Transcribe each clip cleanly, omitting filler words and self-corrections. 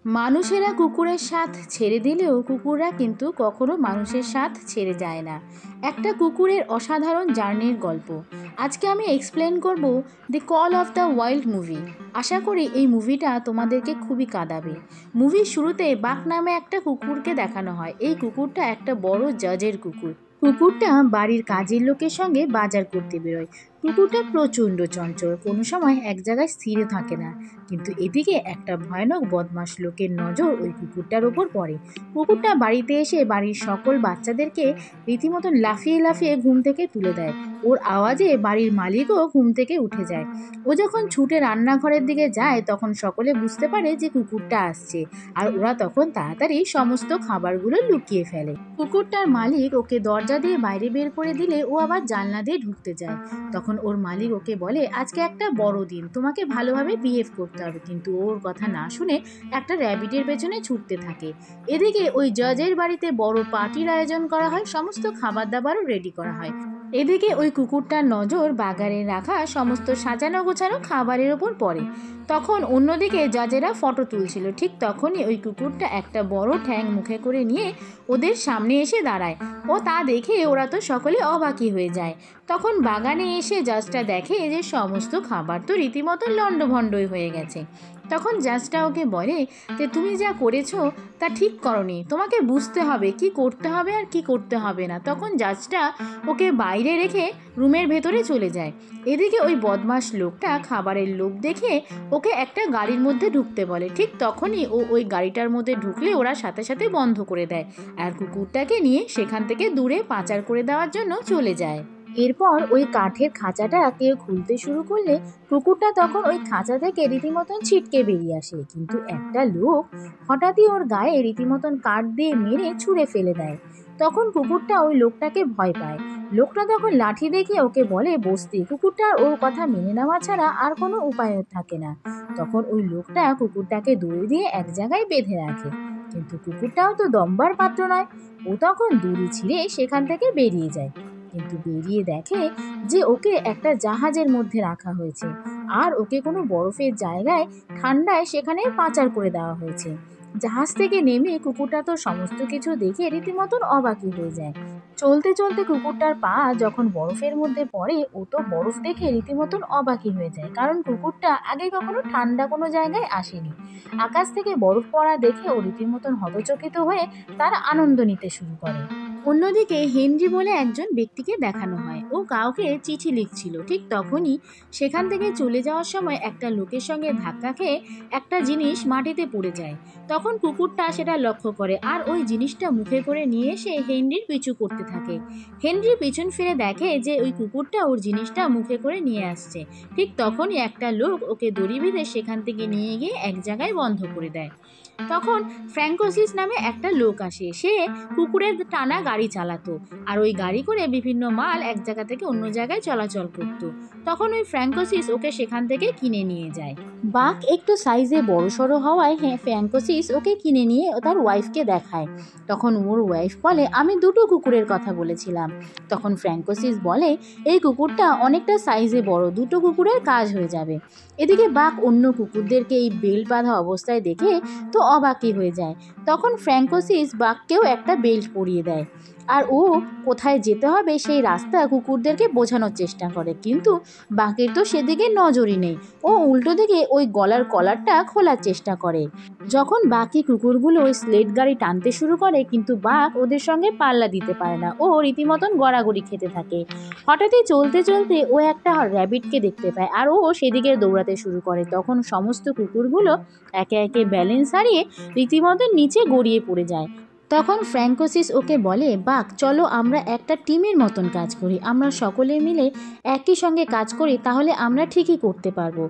মানুষেরা কুকুরের স্বাদ ছেড়ে দিলেও কুকুররা কিন্তু কখনো মানুষের স্বাদ ছেড়ে যায় না। একটা কুকুরের অসাধারণ জার্নির গল্প আজকে আমি এক্সপ্লেন করব the Call of the Wild movie. আশা করি এই মুভিটা তোমাদেরকে খুবই কাঁদাবে। মুভির শুরুতে বাক নামে একটা কুকুরকে দেখানো হয়। এই কুকুরটা একটা বড় জাজের কুকুর। কুকুরটা বাড়ির কাজের লোকের সঙ্গে বাজার করতে বেরোয়। কুকুরটা প্রচণ্ড চঞ্চল, কোনো সময় এক জায়গায় স্থির থাকে না। কিন্তু এদিকে একটা ভয়ানক বদমাশ লোকের নজর ওই কুকুরটার ওপর পড়ে। কুকুরটা বাড়িতে এসে বাড়ির সকল বাচ্চাদেরকে রীতিমতন লাফিয়ে লাফিয়ে ঘুম থেকে তুলে দেয়। ওর আওয়াজে বাড়ির মালিকও ঘুম থেকে উঠে যায়। ও যখন ছুটে রান্নাঘরের দিকে যায় তখন সকলে বুঝতে পারে যে কুকুরটা আসছে, আর ওরা তখন তাড়াতাড়ি সমস্ত খাবারগুলো লুকিয়ে ফেলে। কুকুরটার মালিক ওকে দরজা দিয়ে বাইরে বের করে দিলে ও আবার জানলা দিয়ে ঢুকতে যায়। তখন ওর মালিক ওকে বলে, আজকে একটা বড় দিন, তোমাকে ভালোভাবে বিহেভ করতে হবে। কিন্তু ওর কথা না শুনে একটা র্যাবিটের পেছনে ছুটতে থাকে। এদিকে ওই জাজের বাড়িতে বড় পার্টির আয়োজন করা হয়, সমস্ত খাবার দাবারও রেডি করা হয়। এদিকে ওই কুকুরটার নজর বাগানে রাখা সমস্ত সাজানো গোছানো খাবারের ওপর পড়ে। তখন অন্যদিকে জাজেরা ফটো তুলছিল। ঠিক তখনই ওই কুকুরটা একটা বড় ঠ্যাং মুখে করে নিয়ে ওদের সামনে এসে দাঁড়ায়। ও তা দেখে ওরা তো সকলে অবাকই হয়ে যায়। তখন বাগানে এসে জাজটা দেখে যে সমস্ত খাবার তো রীতিমতো লণ্ডভণ্ডই হয়ে গেছে। তখন জাজটা ওকে বলে যে তুমি যা করেছো তা ঠিক করনি, তোমাকে বুঝতে হবে কি করতে হবে আর কি করতে হবে না। তখন জাজটা ওকে বাইরে রেখে রুমের ভেতরে চলে যায়। এদিকে ওই বদমাশ লোকটা খাবারের লোভ দেখে ওকে একটা গাড়ির মধ্যে ঢুকতে বলে। ঠিক তখনই ও ওই গাড়িটার মধ্যে ঢুকলে ওরা সাথে সাথে বন্ধ করে দেয়, আর কুকুরটাকে নিয়ে সেখান থেকে দূরে পাচার করে দেওয়ার জন্য চলে যায়। এরপর ওই কাঠের খাঁচাটা কেউ খুলতে শুরু করলে কুকুরটা তখন ওই খাঁচা থেকে রীতিমতন ছিটকে বেরিয়ে আসে। কিন্তু একটা লোক হঠাৎই ওর গায়ে রীতিমতন কাঠ দিয়ে মেরে ছুঁড়ে ফেলে দেয়। তখন কুকুরটা ওই লোকটাকে ভয় পায়। লোকটা তখন লাঠি দেখে ওকে বলে বসতে। কুকুরটার ওর কথা মেনে নেওয়া ছাড়া আর কোনো উপায় থাকে না। তখন ওই লোকটা কুকুরটাকে দড়ি দিয়ে এক জায়গায় বেঁধে রাখে। কিন্তু কুকুরটাও তো দমবার পাত্র নয়। ও তখন দড়ি ছিঁড়ে সেখান থেকে বেরিয়ে যায়। কিন্তু বেরিয়ে দেখে যে ওকে একটা জাহাজের মধ্যে রাখা হয়েছে, আর ওকে কোনো বরফের জায়গায় ঠান্ডায় সেখানে পাচার করে দেওয়া হয়েছে। জাহাজ থেকে নেমে কুকুরটা তো সমস্ত কিছু দেখে রীতিমতন অবাকই হয়ে যায়। চলতে চলতে কুকুরটার পা যখন বরফের মধ্যে পড়ে ও তো বরফ দেখে রীতিমতন অবাকই হয়ে যায়, কারণ কুকুরটা আগে কখনো ঠান্ডা কোনো জায়গায় আসেনি। আকাশ থেকে বরফ পড়া দেখে ও রীতিমতন হতচকিত হয়ে তার আনন্দ নিতে শুরু করে। অন্যদিকে হেনরি বলে একজন ব্যক্তিকে দেখানো হয়। ও কাউকে চিঠি লিখছিল। ঠিক তখনই সেখান থেকে চলে যাওয়ার সময় একটা লোকের সঙ্গে ধাক্কা খেয়ে একটা জিনিস মাটিতে পড়ে যায়। তখন কুকুরটা সেটা লক্ষ্য করে আর ওই জিনিসটা মুখে করে নিয়ে এসে হেনরির পিছু করতে থাকে। হেনরি পিছন ফিরে দেখে যে ওই কুকুরটা ওর জিনিসটা মুখে করে নিয়ে আসছে। ঠিক তখনই একটা লোক ওকে দড়ি বেঁধে সেখান থেকে নিয়ে গিয়ে এক জায়গায় বন্ধ করে দেয়। তখন ফ্র্যাঙ্কোসিস নামে একটা লোক আসে। সে কুকুরের টানা গাড়ি চালাতো, আর ওই গাড়ি করে বিভিন্ন মাল এক জায়গা থেকে অন্য জায়গায় চলাচল করত। তখন ওই ফ্র্যাঙ্কোসিস ওকে সেখান থেকে কিনে নিয়ে যায়। বাঘ একটু সাইজে বড়সড় হওয়ায় ফ্র্যাঙ্কোসিস ওকে কিনে নিয়ে তার ওয়াইফকে দেখায়। তখন ওর ওয়াইফ বলে, আমি দুটো কুকুরের কথা বলেছিলাম। তখন ফ্র্যাঙ্কোসিস বলে, এই কুকুরটা অনেকটা সাইজে বড়, দুটো কুকুরের কাজ হয়ে যাবে। এদিকে বাঘ অন্য কুকুরদেরকে এই বেল্ট বাঁধা অবস্থায় দেখে তো অবাকই হয়ে যায়। তখন ফ্র্যাঙ্কোসিস বাঘকেও একটা বেল্ট পরিয়ে দেয়, আর ও কোথায় যেতে হবে সেই রাস্তা কুকুরদেরকে বোঝানোর চেষ্টা করে। কিন্তু বাঘের তো সেদিকে নজরই নেই। ও উল্টো দিকে ওই গলার কলারটা খোলার চেষ্টা করে। যখন বাকি কুকুরগুলো ওই স্লেড গাড়ি টানতে শুরু করে, কিন্তু বাঘ ওদের সঙ্গে পাল্লা দিতে পারে না। ও রীতিমতন গড়াগড়ি খেতে থাকে। হঠাৎই চলতে চলতে ও একটা র্যাবিটকে দেখতে পায়, আর ও সেদিকে দৌড়াতে শুরু করে। তখন সমস্ত কুকুরগুলো একে একে ব্যালেন্স হারিয়ে রীতিমতো নিচে গড়িয়ে পড়ে যায়। তখন ফ্র্যাঙ্কোসিস ওকে বলে, বাঘ চলো আমরা একটা টিমের মতন কাজ করি, আমরা সকলে মিলে একই সঙ্গে কাজ করি, তাহলে আমরা ঠিকই করতে পারবো।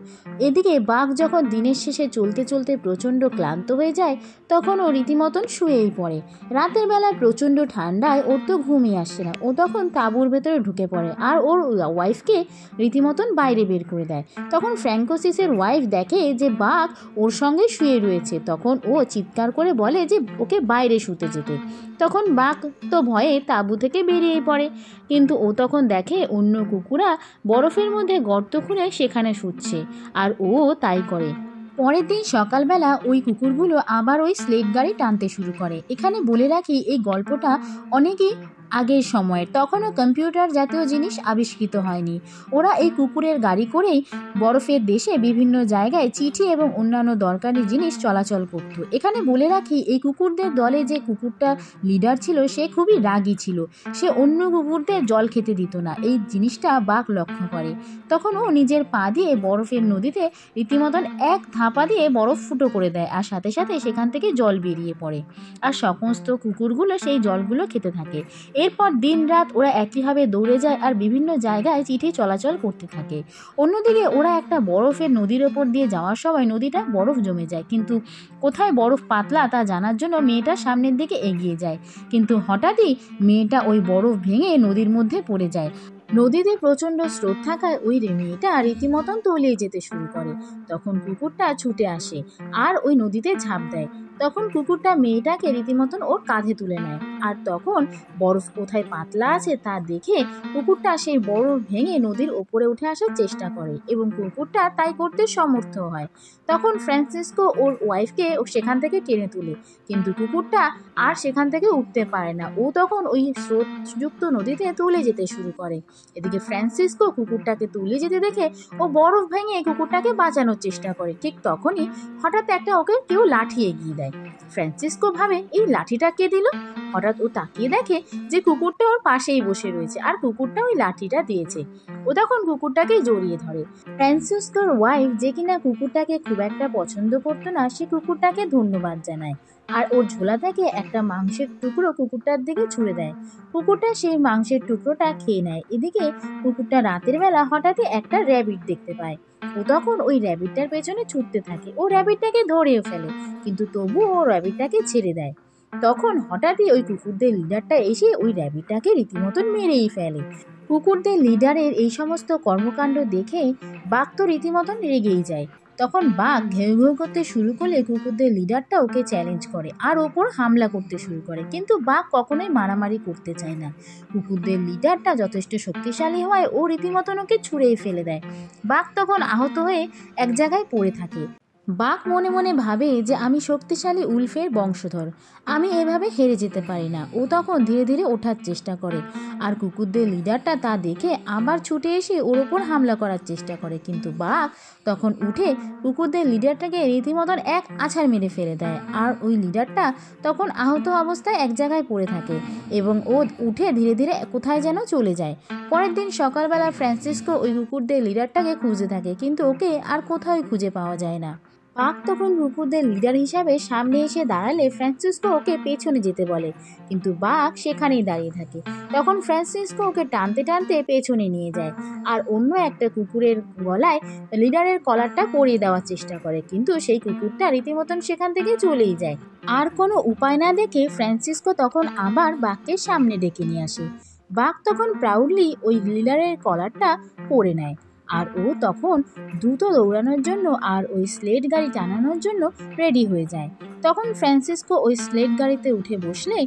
এদিকে বাঘ যখন দিনের শেষে চলতে চলতে প্রচণ্ড ক্লান্ত হয়ে যায় তখন ও রীতিমতন শুয়েই পড়ে। রাতের বেলায় প্রচণ্ড ঠান্ডায় ওর তো ঘুমই আসে না। ও তখন তাঁবুর ভেতরে ঢুকে পড়ে আর ওর ওয়াইফকে রীতিমতন বাইরে বের করে দেয়। তখন ফ্র্যাঙ্কোসিসের ওয়াইফ দেখে যে বাঘ ওর সঙ্গে শুয়ে রয়েছে। তখন ও চিৎকার করে বলে যে ওকে বাইরে শুতে যেতে। তখন বাঘ তো ভয়ে তাঁবু থেকে বেরিয়ে পড়ে, কিন্তু ও তখন দেখে অন্য কুকুরা বরফের মধ্যে গর্ত খুঁড়ে সেখানে শুচ্ছে, আর ও তাই করে। পরের দিন সকালবেলা ওই কুকুরগুলো আবার ওই স্লেট গাড়ি টানতে শুরু করে। এখানে বলে রাখি এই গল্পটা অনেকই আগের সময়ের, তখনও কম্পিউটার জাতীয় জিনিস আবিষ্কৃত হয়নি। ওরা এই কুকুরের গাড়ি করেই বরফের দেশে বিভিন্ন জায়গায় চিঠি এবং অন্যান্য দরকারি জিনিস চলাচল করত। এখানে বলে রাখি এই কুকুরদের দলে যে কুকুরটা লিডার ছিল সে খুবই রাগী ছিল। সে অন্য কুকুরদের জল খেতে দিত না। এই জিনিসটা বাঘ লক্ষ্য করে। তখন ও নিজের পা দিয়ে বরফের নদীতে রীতিমতন এক ধাপা দিয়ে বরফ ফুটো করে দেয়, আর সাথে সাথে সেখান থেকে জল বেরিয়ে পড়ে, আর সমস্ত কুকুরগুলো সেই জলগুলো খেতে থাকে। এরপর দিন রাত ওরা একইভাবে দৌড়ে যায় আর বিভিন্ন জায়গায় চিঠি চলাচল করতে থাকে। অন্যদিকে ওরা একটা বরফের নদীর ওপর দিয়ে যাওয়ার সময় নদীটা বরফ জমে যায়, কিন্তু কোথায় বরফ পাতলা তা জানার জন্য মেয়েটা সামনের দিকে এগিয়ে যায়, কিন্তু হঠাৎই মেয়েটা ওই বরফ ভেঙে নদীর মধ্যে পড়ে যায়। নদীতে প্রচণ্ড স্রোত থাকায় ওই মেয়েটা রীতিমতন তলিয়ে যেতে শুরু করে। তখন কুকুরটা ছুটে আসে আর ওই নদীতে ঝাঁপ দেয়। তখন কুকুরটা মেয়েটাকে রীতিমতন ওর কাঁধে তুলে নেয়, আর তখন বরফ কোথায় পাতলা আছে তা দেখে কুকুরটা সেই বরফ ভেঙে নদীর ওপরে উঠে আসার চেষ্টা করে, এবং কুকুরটা তাই করতে সমর্থ হয়। তখন ফ্রান্সিসকো ওর ওয়াইফকে সেখান থেকে টেনে তুলে, কিন্তু কুকুরটা আর সেখান থেকে উঠতে পারে না। ও তখন ওই স্রোতযুক্ত নদীতে তুলে যেতে শুরু করে। এদিকে ফ্রান্সিসকো কুকুরটাকে তুলে যেতে দেখে ও বরফ ভেঙে কুকুরটাকে বাঁচানোর চেষ্টা করে। ঠিক তখনই হঠাৎ একটা ওকে কেউ লাঠি এগিয়ে দেয়। ফ্রান্সিসকো ভাবে এই লাঠিটা কে দিল। হঠাৎ ও তাকিয়ে দেখে যে কুকুরটা ওর পাশেই বসে রয়েছে, আর কুকুরটা ওই লাঠিটা দিয়েছে। ও তখন কুকুরটাকে জড়িয়ে ধরে। ফ্রান্সিসকোর ওয়াইফ, যে কিনা কুকুরটাকে খুব একটা পছন্দ করতো না, সে কুকুরটাকে ধন্যবাদ জানায়, আর ওর ঝোলা থেকে একটা মাংসের টুকরো কুকুরটার দিকে ছুঁড়ে দেয়। কুকুরটা সেই মাংসের টুকরোটা খেয়ে নেয়। এদিকে কুকুরটা রাতের বেলা হঠাৎই একটা র্যাবিট দেখতে পায়। ও তখন ওই র্যাবিটটার পেছনে ছুটতে থাকে। ও র্যাবিটটাকে ধরেও ফেলে, কিন্তু তবুও ও র্যাবিটটাকে ছেড়ে দেয়। তখন হঠাৎই ওই কুকুরদের লিডারটা এসে ওই র্যাবিটটাকে রীতিমতন মেরেই ফেলে। কুকুরদের লিডারের এই সমস্ত কর্মকাণ্ড দেখে বাঘ তো রীতিমতন রেগেই যায়। তখন বাঘ ঘেউ ঘেউ করতে শুরু করলে কুকুরদের লিডারটা ওকে চ্যালেঞ্জ করে আর ওপর হামলা করতে শুরু করে, কিন্তু বাঘ কখনোই মারামারি করতে চায় না। কুকুরদের লিডারটা যথেষ্ট শক্তিশালী হওয়ায় ও রীতিমতন ওকে ছুঁড়েই ফেলে দেয়। বাঘ তখন আহত হয়ে এক জায়গায় পড়ে থাকে। বাঘ মনে মনে ভাবে যে আমি শক্তিশালী উলফের বংশধর, আমি এভাবে হেরে যেতে পারি না। ও তখন ধীরে ধীরে ওঠার চেষ্টা করে, আর কুকুরদের লিডারটা তা দেখে আবার ছুটে এসে ওর ওপর হামলা করার চেষ্টা করে, কিন্তু বাঘ তখন উঠে কুকুরদের লিডারটাকে রীতিমতন এক আছাড় মেরে ফেলে দেয়, আর ওই লিডারটা তখন আহত অবস্থায় এক জায়গায় পড়ে থাকে, এবং ও উঠে ধীরে ধীরে কোথায় যেন চলে যায়। পরের দিন সকালবেলা ফ্রান্সিসকো ওই কুকুরদের লিডারটাকে খুঁজে থাকে, কিন্তু ওকে আর কোথাও খুঁজে পাওয়া যায় না। বাঘ তখন কুকুরদের লিডার হিসাবে সামনে এসে দাঁড়ালে ফ্রান্সিসকো ওকে পেছনে যেতে বলে, কিন্তু বাঘ সেখানেই দাঁড়িয়ে থাকে। তখন ফ্রান্সিসকো ওকে টানতে টানতে পেছনে নিয়ে যায়, আর অন্য একটা কুকুরের গলায় লিডারের কলারটা পরিয়ে দেওয়ার চেষ্টা করে, কিন্তু সেই কুকুরটা রীতিমতন সেখান থেকে চলেই যায়। আর কোনো উপায় না দেখে ফ্রান্সিসকো তখন আবার বাঘকে সামনে ডেকে নিয়ে আসে। বাঘ তখন প্রাউডলি ওই লিডারের কলারটা পরে নেয়, আর ও তখন দ্রুত দৌড়ানোর জন্য আর ওই স্লেট গাড়ি টানানোর জন্য রেডি হয়ে যায়। তখন ফ্রান্সিসকো ওই স্লেট গাড়িতে উঠে বসলে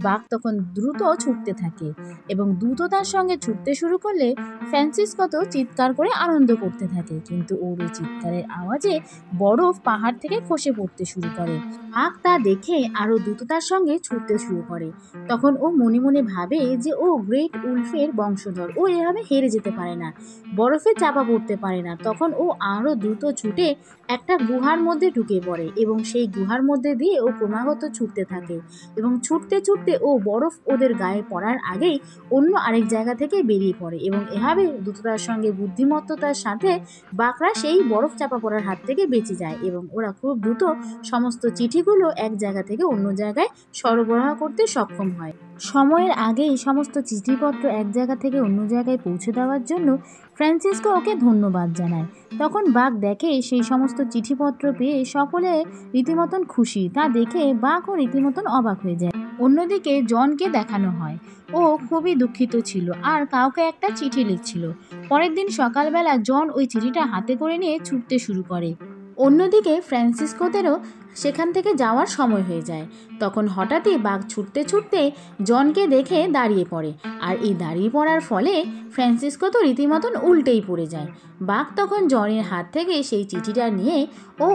বাঘ তখন দ্রুত ছুটতে থাকে, এবং দ্রুততার সঙ্গে ছুটতে শুরু করলে ফ্রান্সিসকো তো চিৎকার করে আনন্দ করতে থাকে, কিন্তু ওর ওই চিৎকারের আওয়াজে বরফ পাহাড় থেকে খসে পড়তে শুরু করে। বাঘ তা দেখে আরও দ্রুততার সঙ্গে ছুটতে শুরু করে। তখন ও মনে মনে ভাবে যে ও গ্রেট উলফের বংশধর, ও এভাবে হেরে যেতে পারে না, বরফে চাপা পড়তে পারে না। তখন ও আরও দ্রুত ছুটে একটা গুহার মধ্যে ঢুকে পড়ে, এবং সেই গুহার মধ্যে দিয়ে ও ক্রমাগত ছুটতে থাকে, এবং ছুটতে ছুটতে ও বরফ ওদের গায়ে পড়ার আগেই অন্য আরেক জায়গা থেকে বেরিয়ে পড়ে, এবং এভাবে দ্রুততার সঙ্গে বুদ্ধিমত্তার সাথে বাঘরা সেই বরফ চাপা পড়ার হাত থেকে বেঁচে যায়, এবং ওরা খুব দ্রুত সমস্ত চিঠিগুলো এক জায়গা থেকে অন্য জায়গায় সরবরাহ করতে সক্ষম হয়। সময়ের আগেই সমস্ত চিঠিপত্র এক জায়গা থেকে অন্য জায়গায় পৌঁছে দেওয়ার জন্য ফ্রান্সিসকো ওকে ধন্যবাদ জানায়। তখন বাঘ দেখে সেই সমস্ত চিঠিপত্র পেয়ে সকলে রীতিমতন খুশি, তা দেখে বাঘও রীতিমতন অবাক হয়ে যায়। অন্যদিকে জনকে দেখানো হয় ও খুবই দুঃখিত ছিল আর কাউকে একটা চিঠি লিখছিল। পরের দিন সকালবেলা জন ওই চিঠিটা হাতে করে নিয়ে ছুটতে শুরু করে। অন্যদিকে ফ্রান্সিসকোদেরও সেখান থেকে যাওয়ার সময় হয়ে যায়। তখন হঠাৎই বাঘ ছুটতে ছুটতে জনকে দেখে দাঁড়িয়ে পড়ে, আর এই দাঁড়িয়ে পড়ার ফলে ফ্রান্সিসকো তো রীতিমতন উল্টেই পড়ে যায়। বাঘ তখন জনের হাত থেকে সেই চিঠিটা নিয়ে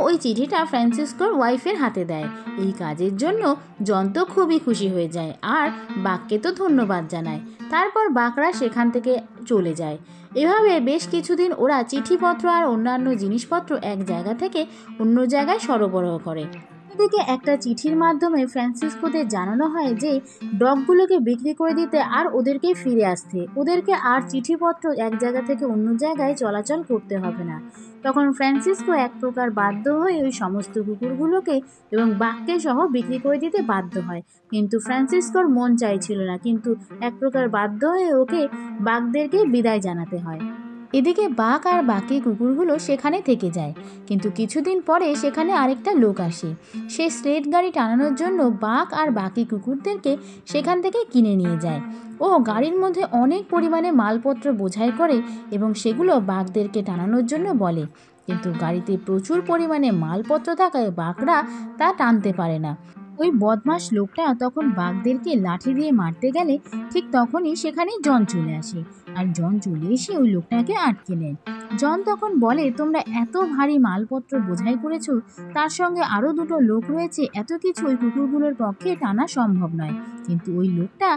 ওই চিঠিটা ফ্রান্সিসকোর ওয়াইফের হাতে দেয়। এই কাজের জন্য জন তো খুবই খুশি হয়ে যায় আর বাঘকে তো ধন্যবাদ জানায়। তারপর বাঘরা সেখান থেকে চলে যায়। এভাবে বেশ কিছুদিন ওরা চিঠিপত্র আর অন্যান্য জিনিসপত্র এক জায়গা থেকে অন্য জায়গায় সরবরাহ করে। এদিকে একটা চিঠির মাধ্যমে ফ্রান্সিসকোদের জানানো হয় যে ডগগুলোকে বিক্রি করে দিতে আর ওদেরকে ফিরে আসতে, ওদেরকে আর চিঠিপত্র এক জায়গা থেকে অন্য জায়গায় চলাচল করতে হবে না। তখন ফ্রান্সিসকো এক প্রকার বাধ্য হয়ে ওই সমস্ত কুকুরগুলোকে এবং বাঘকে সহ বিক্রি করে দিতে বাধ্য হয়। কিন্তু ফ্রান্সিসকোর মন চাইছিল না, কিন্তু এক প্রকার বাধ্য হয়ে ওকে বাঘদেরকে বিদায় জানাতে হয়। এদিকে বাঘ আর বাকি কুকুরগুলো সেখানে থেকে যায়, কিন্তু কিছুদিন পরে সেখানে আরেকটা লোক আসে। সে স্লেড গাড়ি টানানোর জন্য বাঘ আর বাকি কুকুরদেরকে সেখান থেকে কিনে নিয়ে যায়। ও গাড়ির মধ্যে অনেক পরিমাণে মালপত্র বোঝাই করে এবং সেগুলো বাঘদেরকে টানানোর জন্য বলে, কিন্তু গাড়িতে প্রচুর পরিমাণে মালপত্র থাকায় বাঘরা তা টানতে পারে না। ওই বদমাশ লোকটা তখন বাঘদেরকে লাঠি দিয়ে মারতে গেলে ঠিক তখনই সেখানে জন চলে আসে, আর জন চলে এসে ওই লোকটাকে আটকে নেয়। জন তখন বলে, তোমরা এত ভারী মালপত্র বোঝাই করেছো, তার সঙ্গে আরো দুটো লোক রয়েছে, এত কিছু ওই কুকুরগুলোর পক্ষে টানা সম্ভব নয়। কিন্তু ওই লোকটা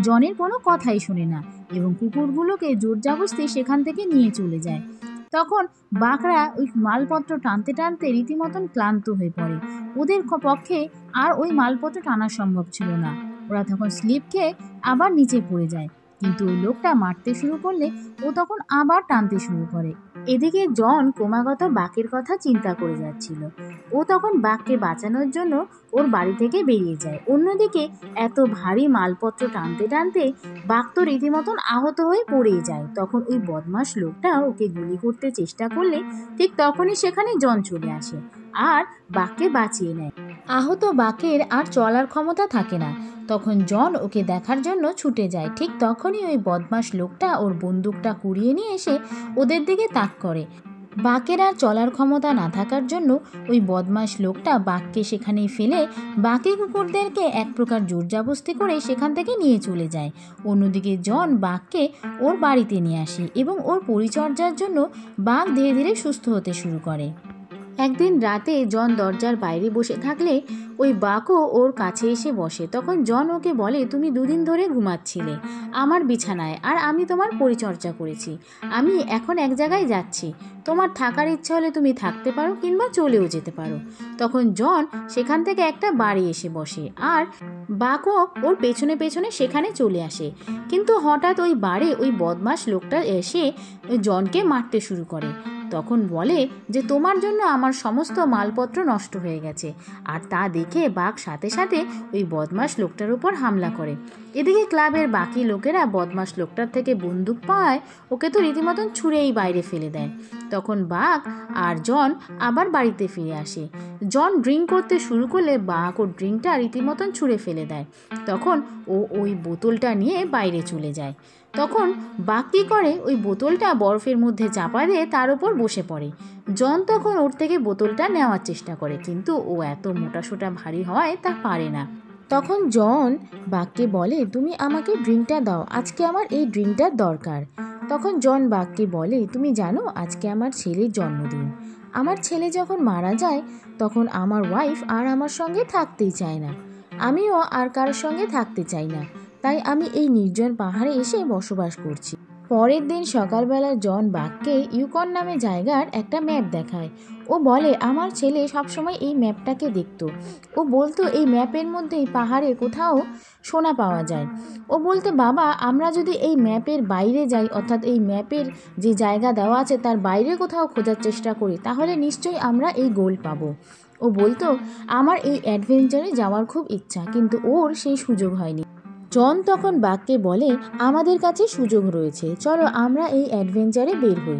জনের কোনো কথাই শোনে না এবং কুকুরগুলোকে জোরজবরদস্তি সেখান থেকে নিয়ে চলে যায়। তখন বাঘরা ওই মালপত্র টানতে টানতে রীতিমতন ক্লান্ত হয়ে পড়ে। ওদের পক্ষে আর ওই মালপত্র টানা সম্ভব ছিল না। ওরা তখন স্লিপ খেয়ে আবার নিচে পড়ে যায়, কিন্তু ওই লোকটা মারতে শুরু করলে ও তখন আবার টানতে শুরু করে। এদিকে জন ক্রমাগত বাঘের কথা চিন্তা করে যাচ্ছিল। ও তখন বাঘকে বাঁচানোর জন্য ওর বাড়ি থেকে বেরিয়ে যায়। অন্যদিকে এত ভারী মালপত্র টানতে টানতে বাঘ তো রীতিমতন আহত হয়ে পড়েই যায়। তখন ওই বদমাশ লোকটা ওকে গুলি করতে চেষ্টা করলে ঠিক তখনই সেখানে জন চলে আসে আর বাঘকে বাঁচিয়ে নেয়। আহত বাঘের আর চলার ক্ষমতা থাকে না। তখন জন ওকে দেখার জন্য ছুটে যায়। ঠিক তখনই ওই বদমাশ লোকটা ওর বন্দুকটা কুড়িয়ে নিয়ে এসে ওদের দিকে তাক করে। বাঘের আর চলার ক্ষমতা না থাকার জন্য ওই বদমাশ লোকটা বাঘকে সেখানেই ফেলে বাকি কুকুরদেরকে এক প্রকার জোরজবরদস্তি করে সেখান থেকে নিয়ে চলে যায়। অন্যদিকে জন বাঘকে ওর বাড়িতে নিয়ে আসে এবং ওর পরিচর্যার জন্য বাঘ ধীরে ধীরে সুস্থ হতে শুরু করে। একদিন রাতে জন দরজার বাইরে বসে থাকলে ওই বাঘও ওর কাছে এসে বসে। তখন জন ওকে বলে, তুমি দুদিন ধরে ঘুমাচ্ছিলে আমার বিছানায় আর আমি তোমার পরিচর্যা করেছি। আমি এখন এক জায়গায় যাচ্ছি, তোমার থাকার ইচ্ছা হলে তুমি থাকতে পারো কিংবা চলেও যেতে পারো। তখন জন সেখান থেকে একটা বাড়ি এসে বসে আর বাঘও ওর পেছনে পেছনে সেখানে চলে আসে। কিন্তু হঠাৎ ওই বাড়ি ওই বদমাশ লোকটা এসে ওই জনকে মারতে শুরু করে। তখন বলে যে তোমার জন্য আমার সমস্ত মালপত্র নষ্ট হয়ে গেছে। আর তা দেখে বাঘ সাথে সাথে ওই বদমাশ লোকটার উপর হামলা করে। এদিকে ক্লাবের বাকি লোকেরা বদমাশ লোকটার থেকে বন্দুক পাওয়ায় ওকে তো রীতিমতন ছুঁড়েই বাইরে ফেলে দেয়। তখন বাঘ আর জন আবার বাড়িতে ফিরে আসে। জন ড্রিঙ্ক করতে শুরু করলে বাঘ ওর ড্রিঙ্কটা রীতিমতন ছুঁড়ে ফেলে দেয়। তখন ও ওই বোতলটা নিয়ে বাইরে চলে যায়। তখন বাঘ কী করে, ওই বোতলটা বরফের মধ্যে চাপা দিয়ে তার উপর বসে পড়ে। জন তখন ওর থেকে বোতলটা নেওয়ার চেষ্টা করে, কিন্তু ও এত মোটাসোটা ভারী হওয়ায় তা পারে না। তখন জন বাঘকে বলে, তুমি আমাকে ড্রিঙ্কটা দাও, আজকে আমার এই ড্রিঙ্কটার দরকার। তখন জন বাঘকে বলে, তুমি জানো আজকে আমার ছেলের জন্মদিন। আমার ছেলে যখন মারা যায় তখন আমার ওয়াইফ আর আমার সঙ্গে থাকতেই চায় না, আমিও আর কারোর সঙ্গে থাকতে চাই না, তাই আমি এই নির্জন পাহাড়ে এসে বসবাস করছি। পরের দিন সকালবেলা জন বাঘকে ইউকন নামে জায়গার একটা ম্যাপ দেখায়। ও বলে, আমার ছেলে সবসময় এই ম্যাপটাকে দেখতো। ও বলতো এই ম্যাপের মধ্যেই পাহাড়ে কোথাও সোনা পাওয়া যায়। ও বলতে, বাবা আমরা যদি এই ম্যাপের বাইরে যাই, অর্থাৎ এই ম্যাপের যে জায়গা দেওয়া আছে তার বাইরে কোথাও খোঁজার চেষ্টা করি, তাহলে নিশ্চয়ই আমরা এই গোল্ড পাবো। ও বলতো, আমার এই অ্যাডভেঞ্চারে যাওয়ার খুব ইচ্ছা, কিন্তু ওর সেই সুযোগ হয়নি। জন তখন বাঘকে বলে, আমাদের কাছে সুযোগ রয়েছে, চলো আমরা এই অ্যাডভেঞ্চারে বের হই।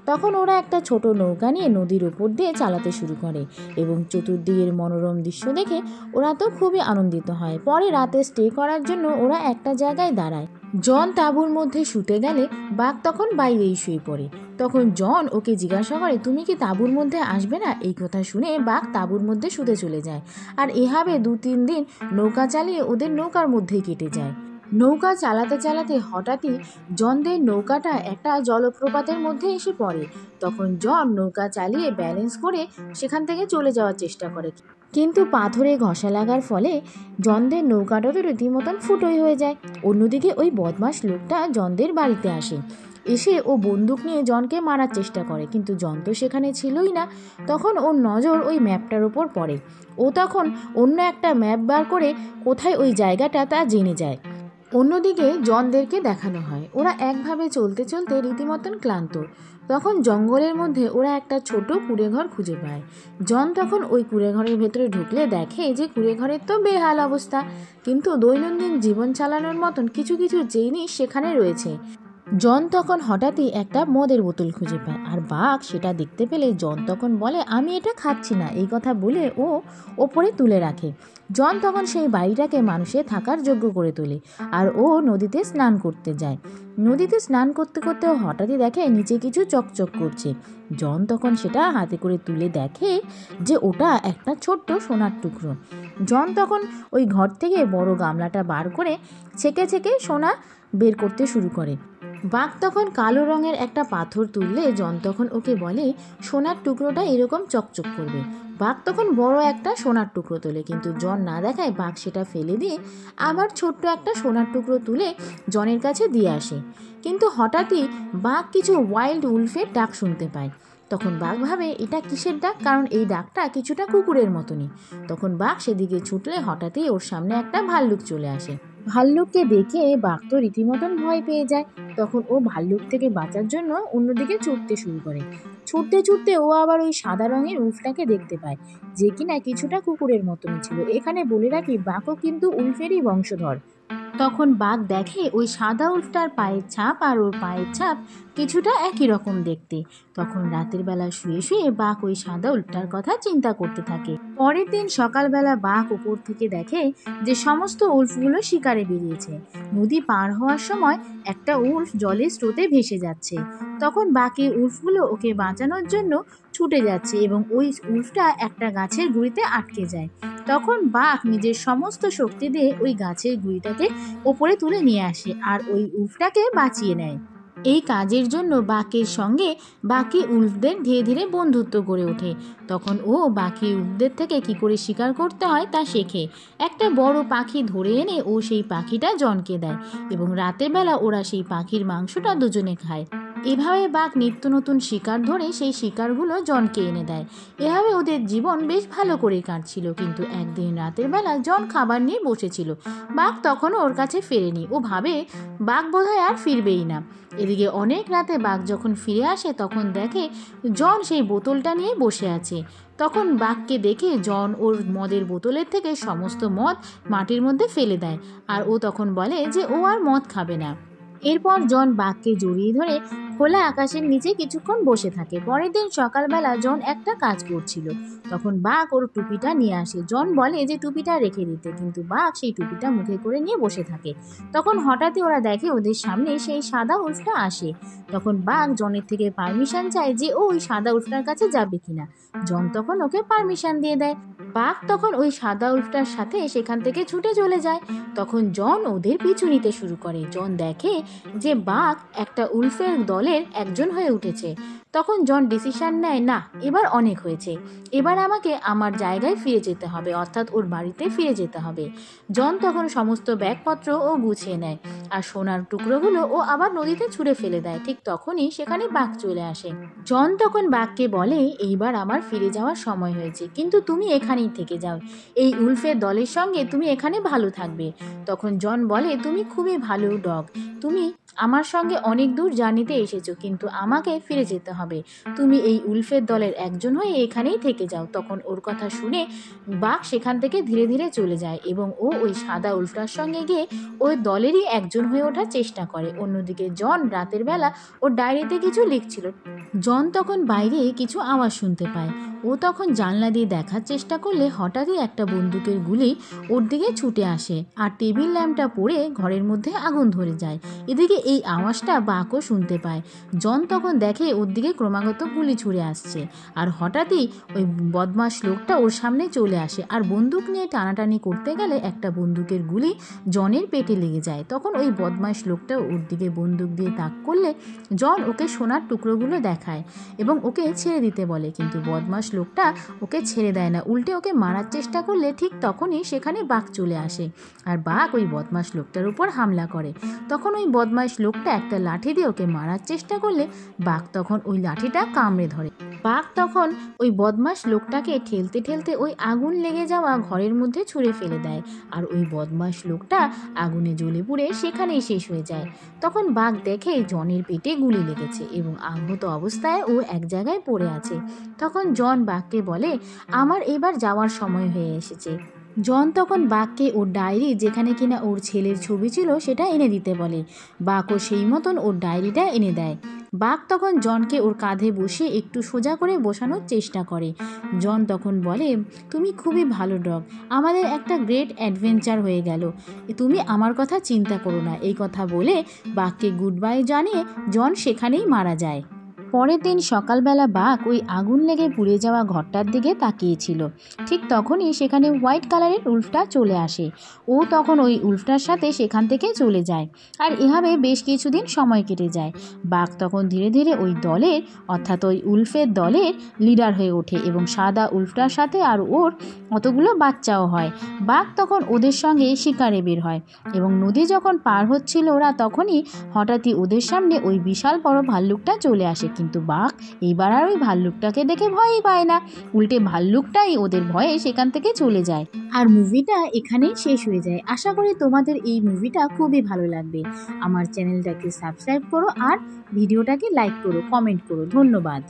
তখন ওরা একটা ছোট নৌকা নিয়ে নদীর উপর দিয়ে চালাতে শুরু করে এবং চতুর্দিকের মনোরম দৃশ্য দেখে ওরা তো খুবই আনন্দিত হয়। পরে রাতে স্টে করার জন্য ওরা একটা জায়গায় দাঁড়ায়। জন তাঁবুর মধ্যে শুতে গেলে বাঘ তখন বাইরেই শুয়ে পড়ে। তখন জন ওকে জিজ্ঞাসা করে, তুমি কি তাঁবুর মধ্যে আসবে না? এই কথা শুনে বাঘ তাঁবুর মধ্যে শুতে চলে যায়। আর এভাবে 2-3 দিন নৌকা চালিয়ে ওদের নৌকার মধ্যেই কেটে যায়। নৌকা চালাতে চালাতে হঠাৎই জনদের নৌকাটা একটা জলপ্রপাতের মধ্যে এসে পড়ে। তখন জন নৌকা চালিয়ে ব্যালেন্স করে সেখান থেকে চলে যাওয়ার চেষ্টা করে, কিন্তু পাথরে ঘষা লাগার ফলে জনদের নৌকাটা তো রীতিমতন ফুটোই হয়ে যায়। অন্যদিকে ওই বদমাশ লোকটা জনদের বাড়িতে আসে। এসে ও বন্দুক নিয়ে জনকে মারার চেষ্টা করে, কিন্তু জন তো সেখানে ছিলই না। তখন ওর নজর ওই ম্যাপটার ওপর পড়ে। ও তখন অন্য একটা ম্যাপ বার করে কোথায় ওই জায়গাটা তা জেনে যায়। অন্যদিকে জনদেরকে দেখানো হয় ওরা একভাবে চলতে চলতে রীতিমতন ক্লান্ত। তখন জঙ্গলের মধ্যে ওরা একটা ছোট কুঁড়েঘর খুঁজে পায়। জন তখন ওই কুঁড়েঘরের ভেতরে ঢুকলে দেখে যে কুঁড়েঘরের তো বেহাল অবস্থা, কিন্তু দৈনন্দিন জীবন চালানোর মতন কিছু কিছু জিনিস সেখানে রয়েছে। জন তখন হঠাৎই একটা মদের বোতল খুঁজে পায়, আর বাঘ সেটা দেখতে পেলে জন তখন বলে, আমি এটা খাচ্ছি না। এই কথা বলে ও ওপরে তুলে রাখে। জন তখন সেই বাড়িটাকে মানুষের থাকার যোগ্য করে তোলে, আর ও নদীতে স্নান করতে যায়। নদীতে স্নান করতে করতে ও হঠাৎই দেখে নিচে কিছু চকচক করছে। জন তখন সেটা হাতে করে তুলে দেখে যে ওটা একটা ছোট্ট সোনার টুকরো। জন তখন ওই ঘর থেকে বড় গামলাটা বার করে ছেঁকে ছেঁকে সোনা বের করতে শুরু করে। বাঘ তখন কালো রঙের একটা পাথর তুললে জন তখন ওকে বলে, সোনার টুকরোটা এরকম চকচক করবে। বাঘ তখন বড় একটা সোনার টুকরো তোলে, কিন্তু জন না দেখায় বাঘ সেটা ফেলে দিয়ে আবার ছোট্ট একটা সোনার টুকরো তুলে জনের কাছে দিয়ে আসে। কিন্তু হঠাৎই বাঘ কিছু ওয়াইল্ড উলফের ডাক শুনতে পায়। তখন বাঘ ভাবে এটা কিসের ডাক, কারণ এই ডাকটা কিছুটা কুকুরের মতনই। তখন বাঘ সেদিকে ছুটলে হঠাৎই ওর সামনে একটা ভাল্লুক চলে আসে। ভাল্লুককে দেখে বাঘ তো রীতিমতন ভয় পেয়ে যায়। তখন ও ভাল্লুক থেকে বাঁচার জন্য অন্যদিকে ছুটতে শুরু করে। ছুটতে ছুটতে ও আবার ওই সাদা রঙের উল্ফটাকে দেখতে পায়, যে কিনা কিছুটা কুকুরের মতনই ছিল। এখানে বলে রাখি, বাঘও কিন্তু উল্ফেরই বংশধর। তখন বাঘ দেখে ওই সাদা উল্ফটার পায়ের ছাপ আর ওর পায়ের ছাপ কিছুটা একই রকম দেখতে। তখন রাতের বেলা শুয়ে শুয়ে বাঘ ওই সাদা উল্ফটার কথা চিন্তা করতে থাকে। পরের দিন সকালবেলা বাঘ উপর থেকে দেখে যে সমস্ত উল্ফগুলো শিকারে বেরিয়েছে। নদী পার হওয়ার সময় একটা উল্ফ জলের স্রোতে ভেসে যাচ্ছে। তখন বাকি উল্ফগুলো ওকে বাঁচানোর জন্য ছুটে যাচ্ছে এবং ওই উল্ফটা একটা গাছের গুঁড়িতে আটকে যায়। তখন বাঘ নিজের সমস্ত শক্তি দিয়ে ওই গাছের গুঁড়িটাকে ওপরে তুলে নিয়ে আসে আর ওই উল্ফটাকে বাঁচিয়ে নেয়। এই কাজের জন্য বাঘের সঙ্গে বাকি উল্ফদের ধীরে ধীরে বন্ধুত্ব গড়ে ওঠে। তখন ও বাকি উল্ফদের থেকে কি করে শিকার করতে হয় তা শেখে। একটা বড় পাখি ধরে এনে ও সেই পাখিটা জনকে দেয় এবং রাতের বেলা ওরা সেই পাখির মাংসটা দুজনে খায়। এভাবে বাঘ নিত্য নতুন শিকার ধরে সেই শিকারগুলো জনকে এনে দেয়। এভাবে ওদের জীবন বেশ ভালো করেই কাটছিল। কিন্তু একদিন রাতের বেলা জন খাবার নিয়ে বসেছিল। বাঘ তখনও ওর কাছে ফেরেনি। ও ভাবে বাঘ বোধহয় আর ফিরবেই না। এদিকে অনেক রাতে বাঘ যখন ফিরে আসে তখন দেখে জন সেই বোতলটা নিয়ে বসে আছে। তখন বাঘকে দেখে জন ওর মদের বোতলের থেকে সমস্ত মদ মাটির মধ্যে ফেলে দেয়, আর ও তখন বলে যে ও আর মদ খাবে না। এরপর জন বাঘকে জড়িয়ে ধরে খোলা আকাশের নিচে কিছুক্ষণ বসে থাকে। পরের দিন সকালবেলা জন একটা কাজ করছিল। তখন বাঘ ওর টুপিটা নিয়ে আসে। জন বলে যে টুপিটা রেখে দিতে, কিন্তু বাঘ সেই টুপিটা মুখে করে নিয়ে বসে থাকে। তখন হঠাৎই ওরা দেখে ওদের সামনে সেই সাদা উল্ফটা আসে। তখন বাঘ জনের থেকে পারমিশন চায় যে ও ওই সাদা উল্ফটার কাছে যাবে কিনা। জন তখন ওকে পারমিশন দিয়ে দেয়। বাঘ তখন ওই সাদা উল্ফটার সাথে সেখান থেকে ছুটে চলে যায়। তখন জন ওদের পিছু নিতে শুরু করে। জন দেখে যে বাঘ একটা উল্ফের দলের একজন হয়ে উঠেছে। তখন জন ডিসিশন নেয়, না এবার অনেক হয়েছে, এবার আমাকে আমার জায়গায় ফিরে যেতে হবে, অর্থাৎ ওর বাড়িতে ফিরে যেতে হবে। জন তখন সমস্ত ব্যাগপত্র ও গুছিয়ে নেয় আর সোনার টুকরোগুলো ও আবার নদীতে ছুঁড়ে ফেলে দেয়। ঠিক তখনই সেখানে বাঘ চলে আসে। জন তখন বাঘকে বলে, এইবার আমার ফিরে যাওয়ার সময় হয়েছে, কিন্তু তুমি এখানেই থেকে যাও, এই উল্ফের দলের সঙ্গে তুমি এখানে ভালো থাকবে। তখন জন বলে, তুমি খুবই ভালো ডগ, তুমি আমার সঙ্গে অনেক দূর জার্নিতে এসেছো, কিন্তু আমাকে ফিরে যেতে হবে, তুমি এই উল্ফের দলের একজন হয়ে এখানেই থেকে যাও। তখন ওর কথা শুনে বাঘ সেখান থেকে ধীরে ধীরে চলে যায় এবং ও ওই সাদা উল্ফটার সঙ্গে গিয়ে ওই দলেরই একজন হয়ে ওঠার চেষ্টা করে। অন্যদিকে জন রাতের বেলা ওর ডায়েরিতে কিছু লিখছিল। জন তখন বাইরে কিছু আওয়াজ শুনতে পায়। ও তখন জানলা দিয়ে দেখার চেষ্টা করলে হঠাৎই একটা বন্দুকের গুলি ওর দিকে ছুটে আসে আর টেবিল ল্যাম্পটা পড়ে ঘরের মধ্যে আগুন ধরে যায়। এদিকে এই আওয়াজটা বাকও শুনতে পায়। জন তখন দেখে ওর দিকে ক্রমাগত গুলি ছুড়ে আসছে আর হঠাৎই ওই বদমাশ লোকটা ওর সামনে চলে আসে আর বন্দুক নিয়ে টানাটানি করতে গেলে একটা বন্দুকের গুলি জনের পেটে লেগে যায়। তখন ওই বদমাশ লোকটা ওর দিকে বন্দুক দিয়ে তাক করলে জন ওকে সোনার টুকরোগুলো দেখায় এবং ওকে ছেড়ে দিতে বলে, কিন্তু বদমাশ লোকটা ওকে ছেড়ে দেয় না, উল্টে ওকে মারার চেষ্টা করলে ঠিক তখনই সেখানে বাঘ চলে আসে আর বাঘ ওই বদমাশ লোকটার উপর হামলা করে। তখন ওই বদমাশ লোকটা একটা লাঠি দিয়ে ওকে মারার চেষ্টা করলে বাঘ তখন ওই লাঠিটা কামড়ে ধরে। বাঘ তখন ওই বদমাশ লোকটাকে ঠেলতে ঠেলতে ওই আগুন লেগে যাওয়া ঘরের মধ্যে ছুঁড়ে ফেলে দেয় আর ওই বদমাশ লোকটা আগুনে জ্বলে পুড়ে সেখানেই শেষ হয়ে যায়। তখন বাঘ দেখে জনের পেটে গুলি লেগেছে এবং আহত অবস্থায় ও এক জায়গায় পড়ে আছে। তখন জন বাঘকে বলে, আমার এবার যাওয়ার সময় হয়ে এসেছে। জন তখন বাঘকে ওর ডায়েরি, যেখানে কিনা ওর ছেলের ছবি ছিল, সেটা এনে দিতে বলে। বাঘও সেই মতন ওর ডায়েরিটা এনে দেয়। বাঘ তখন জনকে ওর কাঁধে বসে একটু সোজা করে বসানোর চেষ্টা করে। জন তখন বলে, তুমি খুবই ভালো ডগ, আমাদের একটা গ্রেট অ্যাডভেঞ্চার হয়ে গেল, তুমি আমার কথা চিন্তা করো না। এই কথা বলে বাঘকে গুড বাই জানিয়ে জন সেখানেই মারা যায়। পরের দিন সকালবেলা বাঘ ওই আগুন লেগে পুড়ে যাওয়া ঘরটার দিকে তাকিয়েছিল। ঠিক তখনই সেখানে হোয়াইট কালারের উল্ফটা চলে আসে। ও তখন ওই উল্ফটার সাথে সেখান থেকে চলে যায় আর এভাবে বেশ কিছুদিন সময় কেটে যায়। বাঘ তখন ধীরে ধীরে ওই দলের, অর্থাৎ ওই উল্ফের দলের লিডার হয়ে ওঠে এবং সাদা উল্ফটার সাথে আর ওর অতগুলো বাচ্চাও হয়। বাঘ তখন ওদের সঙ্গে শিকারে বের হয় এবং নদী যখন পার হচ্ছিল ওরা, তখনই হঠাৎই ওদের সামনে ওই বিশাল বড় ভাল্লুকটা চলে আসে। কিন্তু বাঘ এইবার আর ওই ভাল্লুকটাকে দেখে ভয়ই পায় না, উল্টে ভাল্লুকটাই ওদের ভয়ে সেখান থেকে চলে যায়। আর মুভিটা এখানেই শেষ হয়ে যায়। আশা করি তোমাদের এই মুভিটা খুবই ভালো লাগবে। আমার চ্যানেলটাকে সাবস্ক্রাইব করো আর ভিডিওটাকে লাইক করো, কমেন্ট করো। ধন্যবাদ।